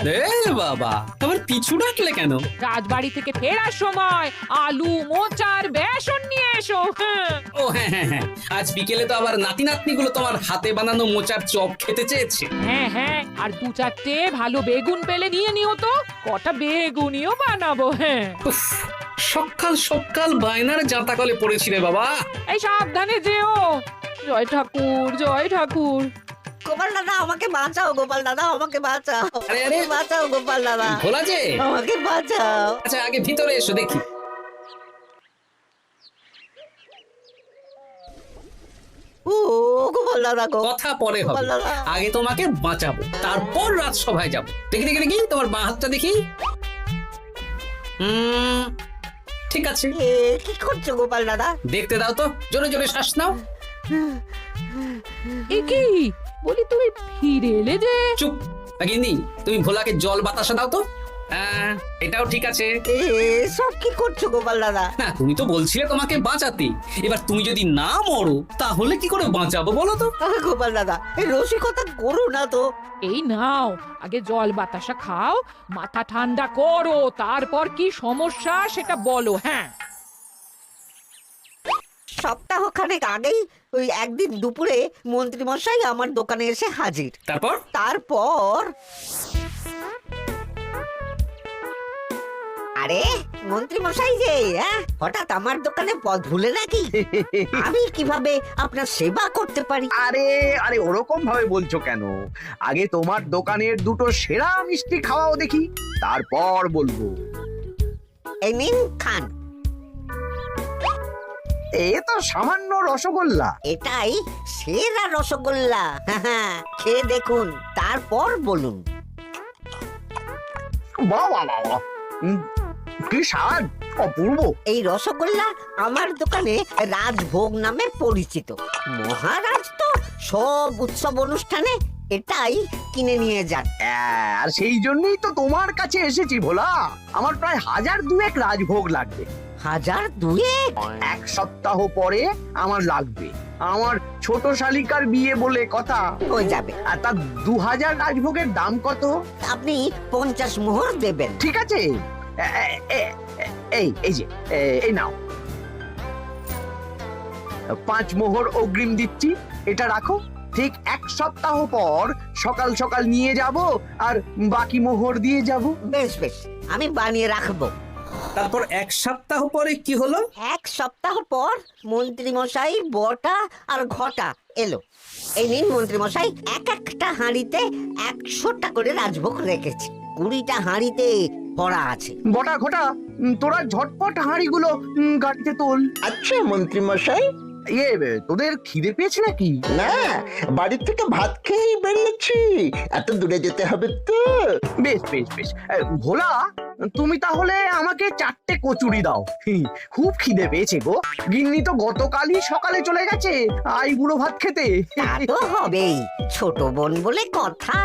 এ বাবা, আবার পিছু ডাকলে কেন? রাজবাড়ি থেকে ফেরার সময় আলু মোচার বেসন নিয়ে এসো। হ্যাঁ। ও হ্যাঁ হ্যাঁ হ্যাঁ, আজ বিকেলে তো আবার নাতি নাতনিগুলো তোমার হাতে বানানো মোচার চপ খেতে চেয়েছে। হ্যাঁ হ্যাঁ, আর দু চারটে ভালো বেগুন পেলে নিয়ে নিও তো, কটা বেগুনিও বানাবো। হ্যাঁ, উফ, সকাল সকাল বায়নার জাঁতাকলে পড়েছি রে বাবা। এই সাবধানে যেও। জয় ঠাকুর, জয় ঠাকুর। গোপাল দাদা আমাকে বাঁচাও, গোপাল দাদা আমাকে বাঁচাও, আরে, আরে। বাঁচাও গোপাল দাদা, ভোলা যে, আমাকে বাঁচাও। আচ্ছা আগে ভিতরে এসো দেখি। ও গোপাল দাদা গো, কথা পরে হবে, গোপাল দাদা। আগে তোমাকে বাঁচাবো, তারপর রাজসভায় যাবো। দেখি দেখি দেখি তোমার বাঁ হাতটা দেখি। ঠিক আছে, এ কি করছো গোপাল দাদা? দেখতে দাও তো, জোরে জোরে শ্বাস নাও। এ কি বলি, তুমি ফিরে এলে যে? চুপ গিন্নি, তুমি ভোলাকে জল বাতাসা দাও তো। হ্যাঁ, এটাও ঠিক আছে। এ সব কি করছো গোপাল দাদা? না, তুমি তো বলছিলে তোমাকে বাঁচাতে, এবার তুমি যদি না মরো তাহলে কি করে বাঁচাবো বলো তো? গোপাল দাদা এই রসিকতা করো না তো। এই নাও, আগে জল বাতাসা খাও, মাথা ঠান্ডা করো, তারপর কি সমস্যা সেটা বলো। হ্যাঁ, সপ্তাহখানেক আগেই ওই একদিন দুপুরে মন্ত্রী মশাই আমার দোকানে এসে হাজির। তারপর তারপর আরে মন্ত্রী মশাই যে হঠাৎ আমার দোকানে পদ ভুলে নাকি? আমি কিভাবে আপনার সেবা করতে পারি? আরে আরে ওরকম ভাবে বলছো কেন? আগে তোমার দোকানের দুটো সেরা মিষ্টি খাওয়াও দেখি, তারপর বলবো। এই নিন খান। এ তো সামান্য রসগোল্লা। এটাই সেরা রসগোল্লা। খেয়ে দেখুন, তারপর বলুন। বাহ বাহ বাহ বাহ। কি স্বাদ, অপূর্ব। এই রসগোল্লা আমার দোকানে রাজভোগ নামে পরিচিত। মহারাজ তো সব উৎসব অনুষ্ঠানে এটাই কিনে নিয়ে যান। আর সেই জন্যই তো তোমার কাছে এসেছি ভোলা। আমার প্রায় 1002 রাজভোগ লাগবে। 1002? এক সপ্তাহ পরে আমার লাগবে। আমার ছোট শালিকার বিয়ে বলে কথা। হয়ে যাবে। আর তার 2000 রাজভোগের দাম কত? আপনি 50 মোহর দেবেন। ঠিক আছে, এই যে এই নাও, 5 মোহর অগ্রিম দিচ্ছি, এটা রাখো। ঠিক এক সপ্তাহ পর সকাল সকাল নিয়ে যাব আর বাকি মোহর দিয়ে যাব। বেশ বেশ, আমি বানিয়ে রাখবো। তারপর এক সপ্তাহ পরে কি হলো? এক সপ্তাহ পর মন্ত্রী মশাই বটা আর ঘটা এলো। এই নিন মন্ত্রী মশাই, এক একটা হাঁড়িতে 100টা করে রাজভোগ রেখেছি। 20টা হাঁড়িতে ভরা আছে। বটা ঘটা, তোরা ঝটপট হাঁড়িগুলো গাড়িতে তোল। আচ্ছা মন্ত্রী মশাই। তোদের খিদে পেয়েছে নাকি? না, বাড়ি থেকে ভাত খেয়েই বেরিয়েছি, এত দূরে যেতে হবে তো। বেশ বেশ বেশ। ভোলা, তুমি তাহলে আমাকে 4টে কচুরি দাও। খুব খিদে পেয়েছে গো। গিন্নি তো গতকালই সকালে চলে গেছে আই বুড়ো ভাত খেতে। তা তো হবেই, ছোট বোন বলে কথা।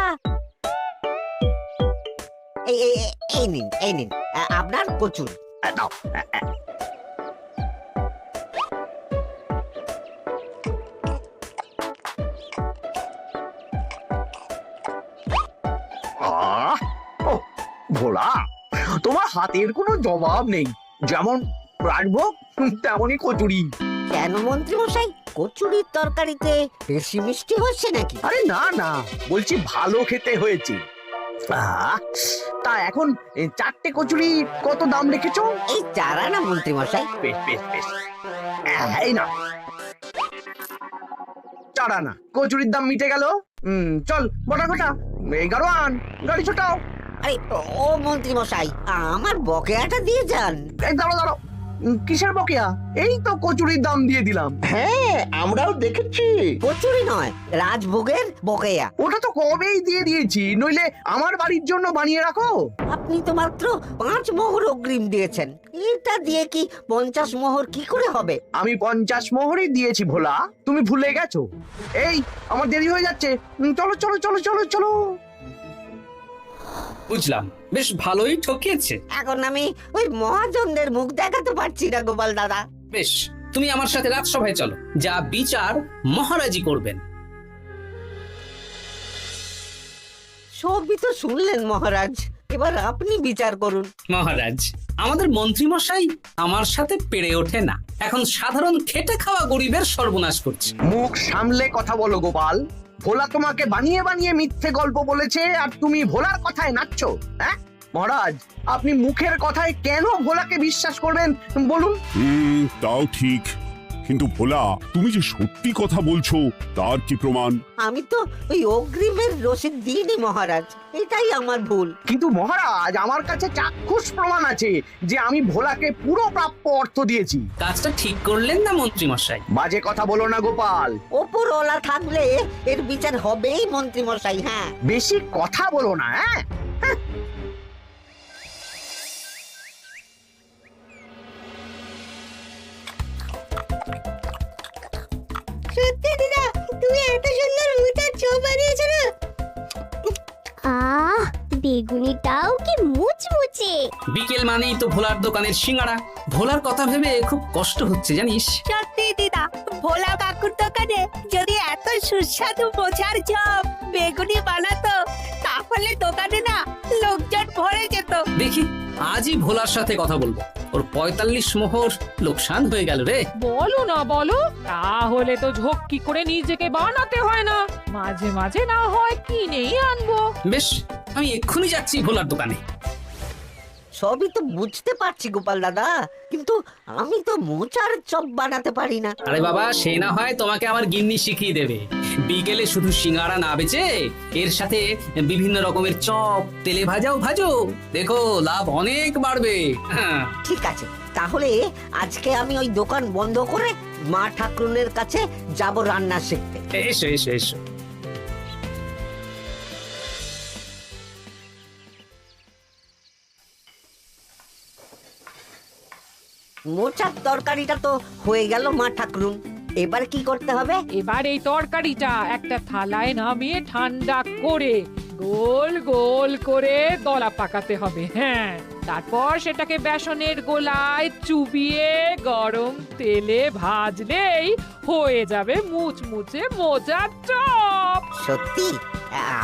এই নিন, এই নিন আপনার কচুর। দাও। ভোলা, তোমার হাতের কোনো জবাব নেই। যেমন রাজভোগ তেমনই কচুরি। কেন মন্ত্রী মশাই, কচুরির তরকারিতে বেশি মিষ্টি হচ্ছে নাকি? আরে না না, বলছি ভালো খেতে হয়েছে। তা এখন 4টে কচুরি কত দাম রেখেছো? এই 4 আনা মন্ত্রী মশাই। বেশ বেশ বেশ, এই না 4 আনা। কচুরির দাম মিটে গেল। চল বটা ঘটা, 11 আন, গাড়ি ছোটাও। আরে ও মন্ত্রী মশাই, আমার বকেয়াটা দিয়ে যান। এই দাঁড়ো দাঁড়ো, কিসের বকেয়া? এই তো কচুরির দাম দিয়ে দিলাম। হ্যাঁ, আমরাও দেখেছি। কচুরি নয়, রাজভোগের বকেয়া। ওটা তো কবেই দিয়ে দিয়েছি, নইলে আমার বাড়ির জন্য বানিয়ে রাখো। আপনি তো মাত্র 5 মোহর অগ্রিম দিয়েছেন, এটা দিয়ে কি 50 মোহর কি করে হবে? আমি 50 মোহরই দিয়েছি ভোলা, তুমি ভুলে গেছো। এই আমার দেরি হয়ে যাচ্ছে, চলো চলো চলো চলো চলো। বুঝলাম, বেশ ভালোই ঠকিয়েছে। এখন আমি ওই মহাজনদের মুখ দেখাতে পারছি না গোপাল দাদা। বেশ, তুমি আমার সাথে রাজসভায় চলো, যা বিচার মহারাজই করবেন। সবই তো শুনলেন মহারাজ, এবার আপনি বিচার করুন। মহারাজ, আমাদের মন্ত্রী মশাই আমার সাথে পেরে ওঠে না, এখন সাধারণ খেটে খাওয়া গরিবের সর্বনাশ করছে। মুখ সামলে কথা বলো গোপাল। ভোলা তোমাকে বানিয়ে বানিয়ে মিথ্যে গল্প বলেছে আর তুমি ভোলার কথায় নাচছো, হ্যাঁ? মহারাজ, আপনি মুখের কথায় কেন ভোলাকে বিশ্বাস করবেন বলুন? তাও ঠিক, কিন্তু ভোলা তুমি যে সত্যি কথা বলছো তার কি প্রমাণ? আমি তো ওই অগ্রিমের রসিদ দিইনি মহারাজ, এটাই আমার ভুল। কিন্তু মহারাজ, আমার কাছে চাক্ষুষ প্রমাণ আছে যে আমি ভোলাকে পুরো প্রাপ্য অর্থ দিয়েছি। কাজটা ঠিক করলেন না মন্ত্রী মশাই? বাজে কথা বলো না গোপাল। ওপরওয়ালা থাকলে এর বিচার হবেই মন্ত্রী মশাই। হ্যাঁ, বেশি কথা বলো না, হ্যাঁ? সত্যি দিদা, তুমি এত সুন্দর মোচার চপ বানিয়েছো না? আহ, বেগুনিটাও কি মুচমুচে। বিকেল মানেই তো ভোলার দোকানের সিঙ্গাড়া। ভোলার কথা ভেবে খুব কষ্ট হচ্ছে জানিস। সত্যি দিদা, ভোলা কাকুর দোকানে যদি এত সুস্বাদু মোচার চপ বেগুনি বানাতো তাহলে দোকানে না লোকজন ভরে যেত। দেখি আজই ভোলার সাথে কথা বলবো। ওর 45 মোহর লোকসান হয়ে গেল রে। বলো না বলো, তাহলে তো ঝক্কি করে নিজেকে বানাতে হয় না, মাঝে মাঝে না হয় কিনেই আনবো। বেশ, আমি এক্ষুনি যাচ্ছি ভোলার দোকানে। সবই তো বুঝতে পারছি গোপাল দাদা, কিন্তু আমি তো মোচার চপ বানাতে পারি না। আরে বাবা, সে না হয় তোমাকে আমার গিন্নি শিখিয়ে দেবে। বিকেলে শুধু সিঙ্গাড়া না বেচে এর সাথে বিভিন্ন রকমের চপ, তেলে ভাজাও ভাজো, দেখো লাভ অনেক বাড়বে। হ্যাঁ, ঠিক আছে, তাহলে আজকে আমি ওই দোকান বন্ধ করে মা ঠাকুরের কাছে যাব রান্না শিখতে। এসো এসো এসো। মোচার তরকারিটা তো হয়ে গেল মা ঠাকুরুন, এবার কি করতে হবে? এবার এই তরকারিটা একটা থালায় নামিয়ে ঠান্ডা করে গোল গোল করে দলা পাকাতে হবে। হ্যাঁ, তারপর সেটাকে বেসনের গোলায় চুবিয়ে গরম তেলে ভাজলেই হয়ে যাবে মুচমুচে মোচার চপ। সত্যি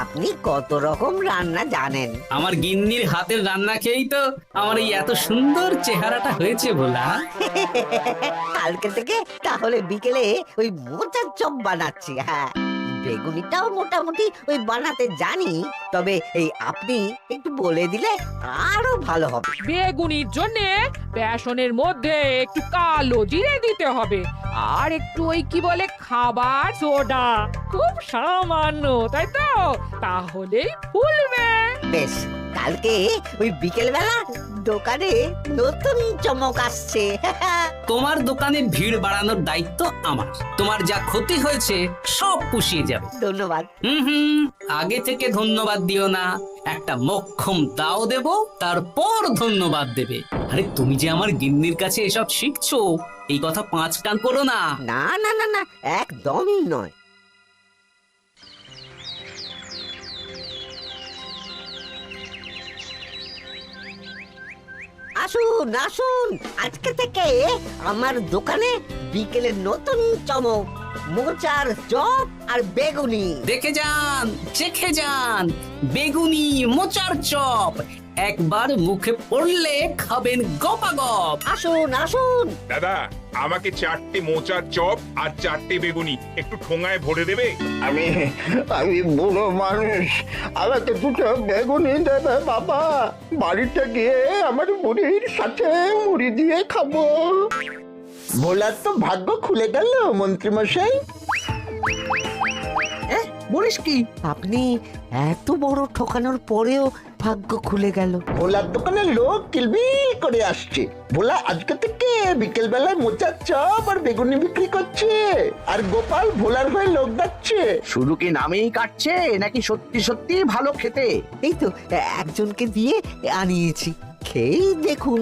আপনি কত রকম রান্না জানেন। আমার গিন্নির হাতের রান্না খেয়েই তো আমার এই এত সুন্দর চেহারাটা হয়েছে ভোলা। কালকে থেকে তাহলে বিকেলে ওই মোচার চপ বানাচ্ছি। হ্যাঁ, বেগুনিটাও মোটামুটি ওই বানাতে জানি, তবে এই আপনি একটু বলে দিলে আরো ভালো হবে। বেগুনির জন্য বেসনের মধ্যে একটু কালো জিরে দিতে হবে, আর একটু ওই কি বলে খাবার সোডা, খুব সামান্য, তাই তো? তাহলেই ফুলবে। বেশ, কালকে ওই বিকেল বেলা দোকানে নতুন চমক আসছে। তোমার দোকানে ভিড় বাড়ানোর দায়িত্ব আমার। তোমার যা ক্ষতি হয়েছে সব পুষিয়ে যাবে। ধন্যবাদ। হুম, আগে থেকে ধন্যবাদ দিও না, একটা মোক্ষম দাও দেব, তারপর ধন্যবাদ দেবে। আরে তুমি যে আমার গিন্নির কাছে এসব শিখছো, এই কথা 5 কান করো না। না না না না, একদমই নয়। আসুন আসুন, আজকে থেকে আমার দোকানে বিকেলে নতুন চমক, মোচার চপ আর বেগুনি। দেখে যান, চেখে যান, বেগুনি মোচার চপ একবার মুখে পড়লে খাবেন গপাগপ। আসুন আসুন। দাদা, আমাকে 4টে মোচার চপ আর 4টে বেগুনি একটু ঠোঙায় ভরে দেবে? আমি আমি বুড়ো মানুষ, আমাকে দুটো বেগুনি দেবে বাবা। বাড়িতে গিয়ে আমার বুড়ির সাথে মুড়ি দিয়ে খাবো। ভোলার তো ভাগ্য খুলে গেল মন্ত্রী মশাই। বলিস কি? আপনি এত বড় ঠকানোর পরেও ভাগ্য খুলে গেল। ভোলার দোকানে লোক কিলবিল করে আসছে। ভোলা আজকে থেকে বিকেল বেলায় মোচার চপ আর বেগুনি বিক্রি করছে, আর গোপাল ভোলার হয়ে লোক ডাকছে। শুধু কি নামেই কাটছে নাকি সত্যি সত্যি ভালো খেতে? এই তো একজনকে দিয়ে আনিয়েছি, খেয়েই দেখুন।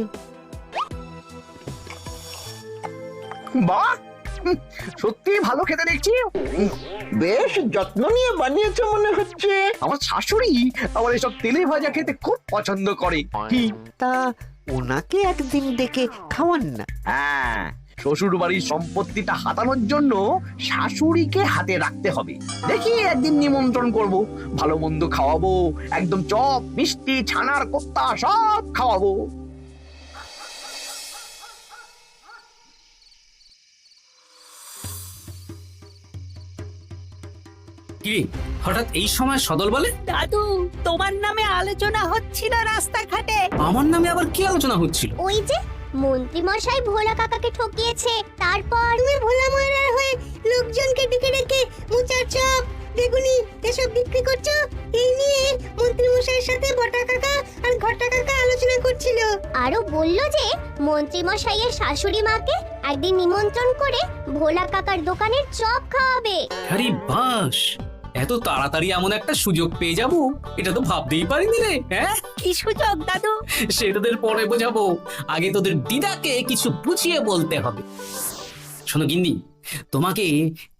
বাহ, সত্যি ভালো খেতে দেখছি। বেশ যত্ন নিয়ে বানিয়েছে মনে হচ্ছে। আমার শাশুড়ি আমার এসব তেলে ভাজা খেতে খুব পছন্দ করে। কি? তা ওনাকে একদিন ডেকে খাওয়ান না। হ্যাঁ, শ্বশুর বাড়ির সম্পত্তিটা হাতানোর জন্য শাশুড়িকে হাতে রাখতে হবে। দেখি একদিন নিমন্ত্রণ করব, ভালো মন্দ খাওয়াবো, একদম চপ মিষ্টি ছানার কোপ্তা সব খাওয়াবো। কি হঠাৎ এই সময় সদল বলে? দাদু, তোমার নামে আলোচনা হচ্ছিল রাস্তাঘাটে। আমার নামে আবার কি আলোচনা হচ্ছিল? ওই যে মন্ত্রী মশাই ভোলা কাকাকে ঠকিয়েছে, তারপর তুমি ভোলা ময়রার হয়ে লোকজনকে ডেকে ডেকে মোচার চপ বেগুনি এসব বিক্রি করছো। এই নিয়ে মন্ত্রী মশাইয়ের সাথে বটা কাকা আর ঘটা কাকা আলোচনা করছিল। আরো বলল যে মন্ত্রী মশাইয়ের শাশুড়ি মাকে একদিন নিমন্ত্রণ করে ভোলা কাকার দোকানের চপ খাওয়াবে। আরে বাস, এত তাড়াতাড়ি এমন একটা সুযোগ পেয়ে যাব এটা তো ভাবতেই পারিনি রে। হ্যাঁ, কি সুযোগ দাদু? সে তোদের পরে বোঝাবো, আগে তোদের দিদাকে কিছু বুঝিয়ে বলতে হবে। শোনো গিন্নি, তোমাকে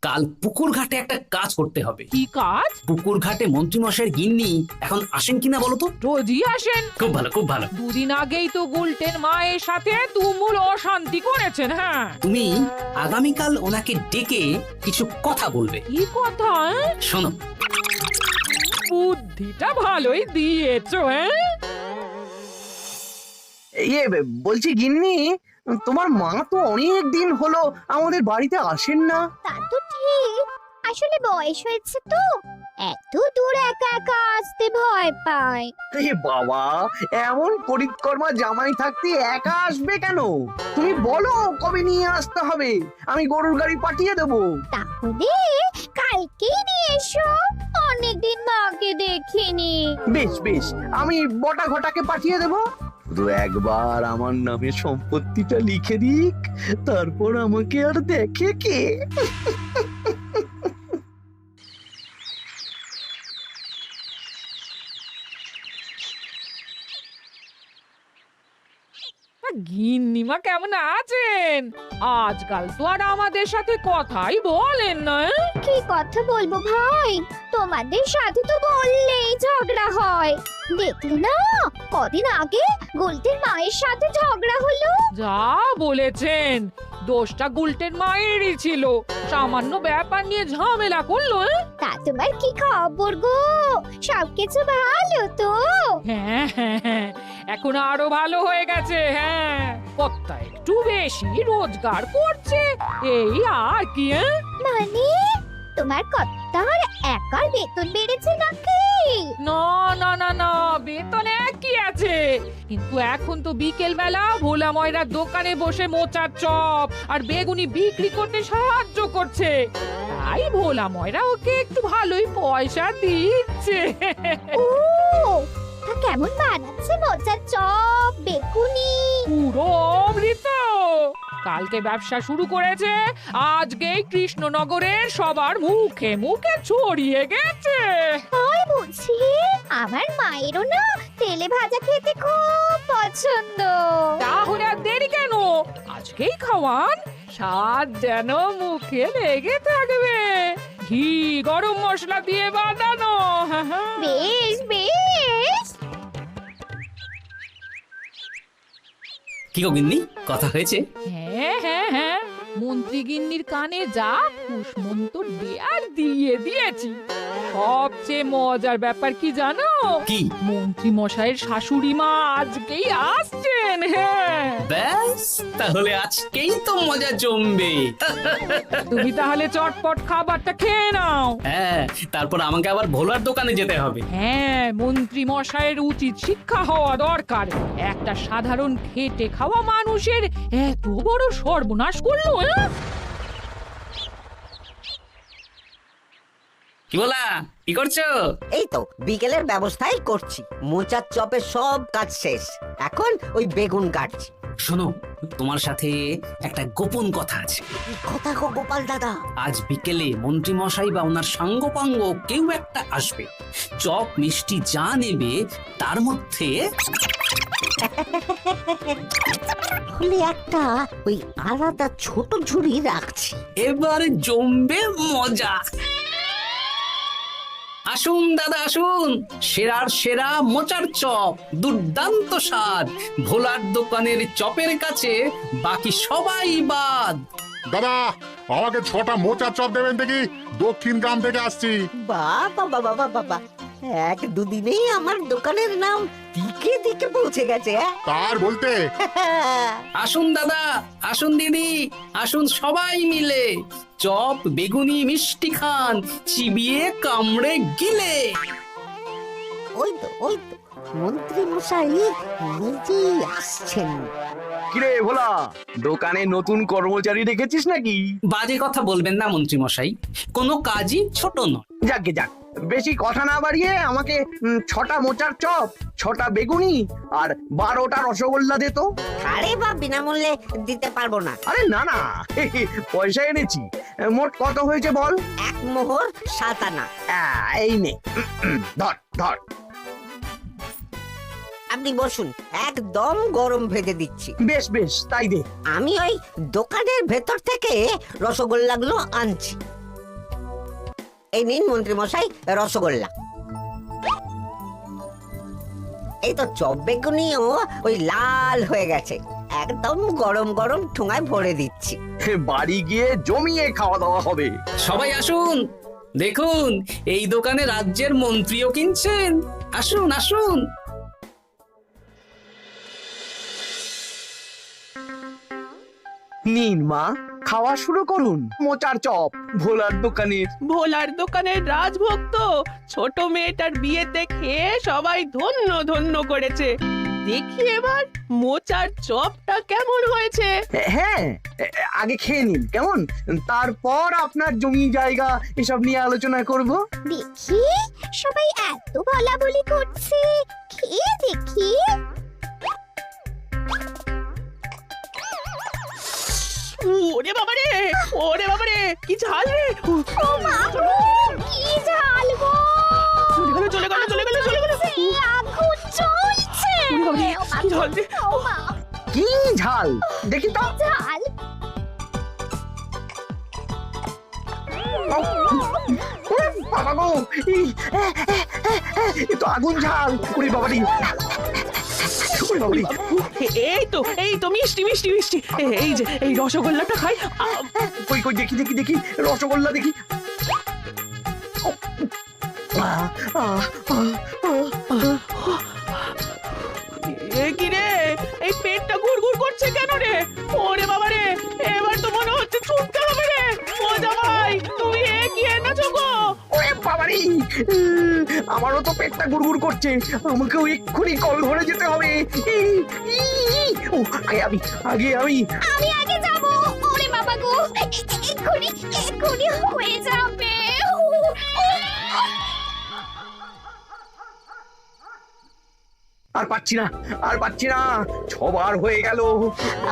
কাল পুকুর ঘাটে একটা কাজ করতে হবে। কি কাজ? পুকুর ঘাটে মন্ত্রী মশাইয়ের গিন্নি এখন আসেন কিনা বলো তো? রোজই আসেন। খুব ভালো, খুব ভালো। দুদিন আগেই তো গুলটেন মায়ের সাথে তুমুল অশান্তি করেছেন। হ্যাঁ, তুমি আগামীকাল ওনাকে ডেকে কিছু কথা বলবে। কি কথা? শোনো, বুদ্ধিটা ভালোই দিয়েছো। হ্যাঁ, ইয়ে বলছি গিন্নি, তোমার মা তো অনেক দিন হলো আমাদের বাড়িতে আসেন না। তা তো ঠিক, আসলে বয়স হয়েছে তো, এত দূর একা একা আসতে ভয় পায়। এ বাবা, এমন করিতকর্মা জামাই থাকতে একা আসবে কেন? তুমি বলো কবে নিয়ে আসতে হবে, আমি গরুর গাড়ি পাঠিয়ে দেবো। তাহলে কালকেই নিয়ে এসো, অনেকদিন মাকে দেখিনি। বেশ বেশ, আমি বটা ঘটাকে পাঠিয়ে দেবো। শুধু একবার আমার নামে সম্পত্তিটা লিখে দিক, তারপর আমাকে আর দেখে কে। গিন্নিমা কেমন আছেন? আজকাল তো আর আমাদের সাথে কথাই বলেন না। কি কথা বলবো ভাই, তোমাদের সাথে তো বললেই ঝগড়া হয়। দেখলে না, কদিন আগে গোলটের মায়ের সাথে ঝগড়া হলো। যা বলেছেন, দোষটা গুলটেন মায়েরই ছিল। সামান্য ব্যাপার নিয়ে ঝামেলা করলো। তা তোমার কি খবর গো, সবকিছু ভালো তো? হ্যাঁ হ্যাঁ হ্যাঁ, এখন আরো ভালো হয়ে গেছে। হ্যাঁ, কর্তা একটু বেশি রোজগার করছে, এই আর কি। মানে তোমার কর্তার একার বেতন বেড়েছে নাকি? না না না না, বেতনে একই আছে, কিন্তু এখন তো বিকেল বেলা ভোলা ময়রার দোকানে বসে মোচার চপ আর বেগুনি বিক্রি করতে সাহায্য করছে। তাই ভোলা ময়রা ওকে একটু ভালোই পয়সা দিচ্ছে। ও, তা কেমন বানাচ্ছে মোচার চপ বেগুনি? পুরো অমৃত। কালকে ব্যবসা শুরু করেছে, আজকেই কৃষ্ণনগরের সবার মুখে মুখে ছড়িয়ে গেছে। তাই বলছি, আমার মায়েরও না তেলে ভাজা খেতে খুব পছন্দ। তাহলে আর দেরি কেন, আজকেই খাওয়ান, স্বাদ যেন মুখে লেগে থাকবে। ঘি গরম মশলা দিয়ে বানানো। বেশ বেশ। কি গো গিন্নি, কথা হয়েছে? হ্যাঁ হ্যাঁ হ্যাঁ, মন্ত্রী গিন্নির কানে যা কুসমন্তর দেয়ার দিয়ে দিয়েছি। সবচেয়ে মজার ব্যাপার কি জানো? কি? মন্ত্রী মশাইয়ের শাশুড়ি মা আজকেই আসছেন। হ্যাঁ, ব্যাস, তাহলে আজকেই তো মজা জমবে। তুমি তাহলে চটপট খাবারটা খেয়ে নাও। হ্যাঁ, তারপর আমাকে আবার ভোলার দোকানে যেতে হবে। হ্যাঁ, মন্ত্রী মশাইয়ের উচিত শিক্ষা হওয়া দরকার। একটা সাধারণ খেটে খাওয়া মানুষের এত বড় সর্বনাশ করলো। কি বলা, কি করছো? এই তো বিকেলের ব্যবস্থাই করছি, মোচার চপের সব কাজ শেষ, এখন ওই বেগুন কাটছি। শোনো, তোমার সাথে একটা গোপন কথা আছে। কি কথা গো গোপাল দাদা? আজ বিকেলে মন্ত্রী মশাই বা ওনার সাঙ্গপাঙ্গ কেউ একটা আসবে, চপ মিষ্টি যা নেবে তার মধ্যে তাহলে একটা ওই আলাদা ছোট ঝুড়ি রাখছি। এবারে জমবে মজা। আসুন দাদা আসুন, সেরার সেরা মোচার চপ, দুর্দান্ত স্বাদ। ভোলার দোকানের চপের কাছে বাকি সবাই বাদ। দাদা আমাকে 6টা মোচার চপ দেবেন দেখি, দক্ষিণ গ্রাম থেকে আসছি। বাবা বাবা বাবা বাবা, এক দুদিনেই আমার দোকানের নাম দিকে দিকে পৌঁছে গেছে। তার বলতে আসুন দাদা, আসুন দিদি, আসুন সবাই মিলে চপ বেগুনি মিষ্টি খান, চিবিয়ে কামড়ে গিলে। ওই তো মন্ত্রী মশাই নিজেই আসছেন। কিরে ভোলা, দোকানে নতুন কর্মচারী রেখেছিস নাকি? বাজে কথা বলবেন না মন্ত্রী মশাই, কোনো কাজই ছোট নয়। যাকে যাক, বেশি কথা না বাড়িয়ে আমাকে 6টা মোচার চপ, 6টা বেগুনি আর 12টা রসগোল্লা দে তো। আরে বা বিনামূল্যে দিতে পারবো না। আরে না না, পয়সা এনেছি। মোট কত হয়েছে বল? 1 মোহর 7 আনা। এই নে, ধর ধর। আপনি বসুন, একদম গরম ভেজে দিচ্ছি। বেশ বেশ, তাই দে। আমি ওই দোকানের ভেতর থেকে রসগোল্লাগুলো আনছি। এই নিন মন্ত্রী মশাই রসগোল্লা। এই তো চপ বেগুনিও ওই লাল হয়ে গেছে, একদম গরম গরম ঠোঙায় ভরে দিচ্ছি। বাড়ি গিয়ে জমিয়ে খাওয়া দাওয়া হবে। সবাই আসুন, দেখুন এই দোকানে রাজ্যের মন্ত্রীও কিনছেন। আসুন আসুন। নিন মা, খাওয়া শুরু করুন মোচার চপ ভোলার দোকানের। ভোলার দোকানের রাজভক্ত ছোট মেয়েটার বিয়েতে খেয়ে সবাই ধন্য ধন্য করেছে। দেখি এবার মোচার চপটা কেমন হয়েছে। হ্যাঁ, আগে খেয়ে নিন কেমন, তারপর আপনার জমি জায়গা এসব নিয়ে আলোচনা করব। দেখি সবাই এত বলাবলি করছে, খেয়ে দেখি। ওরে বাবারে, ওরে বাবারে, কি ঝাল রে! ও মা গো, কি ঝাল গো! চলে গেল চলে গেল চলে গেল চলে গেল! সেই আগুন জ্বলছে। ওরে বাবারে, কি ঝাল রে! ও মা, কি ঝাল দেখি তো। ঝাল। ওরে বাবা গো, এ তো আগুন ঝাল। ওরে বাবারি, ওরে বাবারি। এই তো মিষ্টি মিষ্টি মিষ্টি। এই যে এই রসগোল্লাটা খাই। কই কই দেখি দেখি দেখি, রসগোল্লা দেখি। কি রে, এই পেটটা গুড়গুড় করছে কেন রে? ওরে বাবা রে, এবার তো মনে হচ্ছে ছুটতে হবে রে। ও জামাই, তুমি কি এনেছো গো? ওরে বাবারি, আমারও তো পেটটা গুড়গুড় করছে, আমাকেও এক্ষুনি কল ঘরে যেতে হবে। ও, আগে আমি আমি আগে যাব। ওরে বাবা গো, এক্ষুনি হয়ে যাবে। আর পাচ্ছি না, আর পাচ্ছি না, 6 বার হয়ে গেল।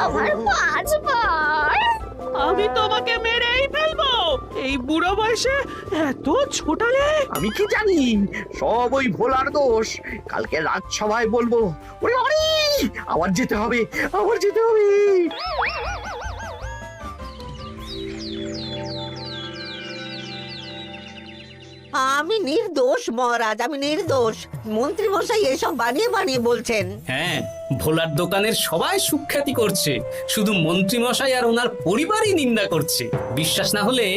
আমার 5 বার। আমি তোমাকে মেরেই ফেলবো। এই বুড়ো বয়সে এত ছোটালে। আমি কি জানি, সব ওই ভোলার দোষ। কালকে রাজসভায় বলবো। ওরে বাবারি, আবার যেতে হবে, আবার যেতে হবে। আমি নির্দোষ মহারাজ, আমি নির্দোষ। মন্ত্রী মশাই এসব বানিয়ে বানিয়ে বলছেন। হ্যাঁ, ভোলার দোকানের সবাই সুখ্যাতি করছে, শুধু মন্ত্রী মশাই আর ওনার পরিবারই নিন্দা করছে। বিশ্বাস না হলে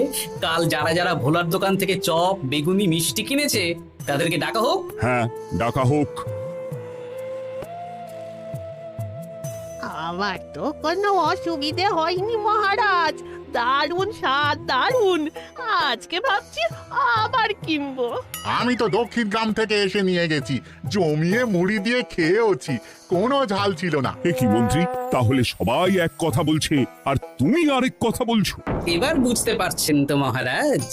কাল যারা যারা ভোলার দোকান থেকে চপ বেগুনি মিষ্টি কিনেছে তাদেরকে ডাকা হোক। হ্যাঁ, ডাকা হোক। আমার তো কোনো অসুবিধে হয়নি মহারাজ। দারুণ স্বাদ, দারুণ। আজকে ভাবছি আবার কিনবো। আমি তো দক্ষিণ গ্রাম থেকে এসে নিয়ে গেছি, জমিয়ে মুড়ি দিয়ে খেয়েওছি, কোনো ঝাল ছিল না। এ কি মন্ত্রী, তাহলে সবাই এক কথা বলছে আর তুমি আরেক কথা বলছো? এবার বুঝতে পারছেন তো মহারাজ,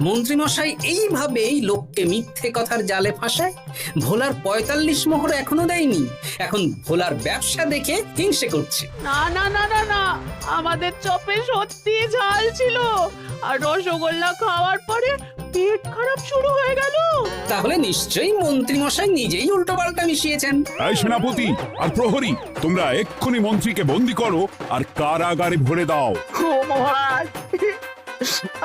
মন্ত্রী মশাই এইভাবেই লোককে মিথ্যে কথার জালে ফাঁসায়। ভোলার 45 মোহর এখনো দেয়নি, এখন ভোলার ব্যবসা দেখে হিংসে করছে। না না না না না, আমাদের চপে সত্যি ঝাল ছিল, আর রসগোল্লা খাওয়ার পরে পেট খারাপ শুরু হয়ে গেল। তাহলে নিশ্চয়ই মন্ত্রী মশাই নিজেই উল্টো পাল্টা মিশিয়েছেন। এই সেনাপতি আর প্রহরী, তোমরা এক্ষুনি মন্ত্রীকে বন্দি করো আর কারাগারে ভরে দাও। ও মহারাজ,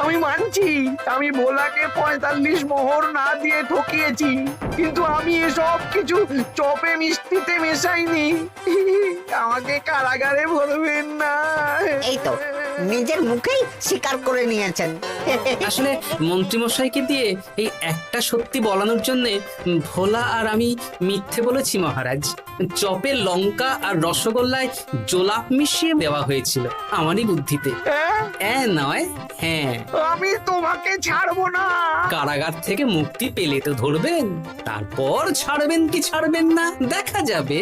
আমি মানছি আমি ভোলাকে 45 মোহর না দিয়ে ঠকিয়েছি, কিন্তু আমি এসব কিছু চপে মিষ্টিতে মেশাইনি। আমাকে কারাগারে ভরবেন না। এই তো নিজের মুখেই স্বীকার করে নিয়েছেন। আসলে মন্ত্রীমশাইকে দিয়ে এই একটা সত্যি বলানোর জন্য ভোলা আর আমি মিথ্যে বলেছি মহারাজ। চপে লঙ্কা আর রসগোল্লায় জোলাপ মিশিয়ে দেওয়া হয়েছিল আমারই বুদ্ধিতে। নয় হ্যাঁ, আমি তোমাকে ছাড়বো না। কারাগার থেকে মুক্তি পেলে তো ধরবেন, তারপর ছাড়বেন কি ছাড়বেন না দেখা যাবে।